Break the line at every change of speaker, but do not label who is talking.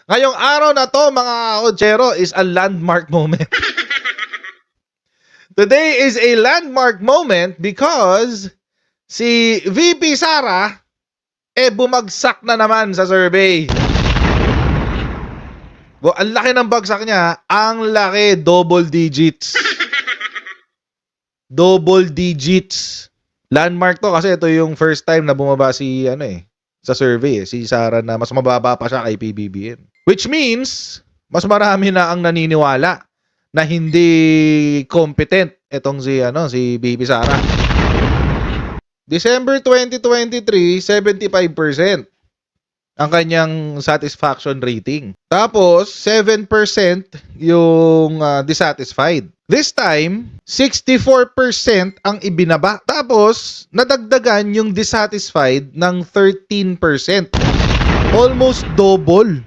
Ngayong araw na to, mga Ochero, is a landmark moment. Today is a landmark moment because si VP Sara bumagsak na naman sa survey. Ang laki ng bagsak niya, ang laki, double digits. Double digits. Landmark to kasi ito yung first time na bumaba si sa survey si Sara, na mas mababa pa siya kay PBBM. Which means mas marami na ang naniniwala na hindi competent itong si Baby Sara. December 2023, 75% ang kanyang satisfaction rating. Tapos 7% yung dissatisfied. This time, 64% ang ibinaba. Tapos nadagdagan yung dissatisfied ng 13%. Almost double.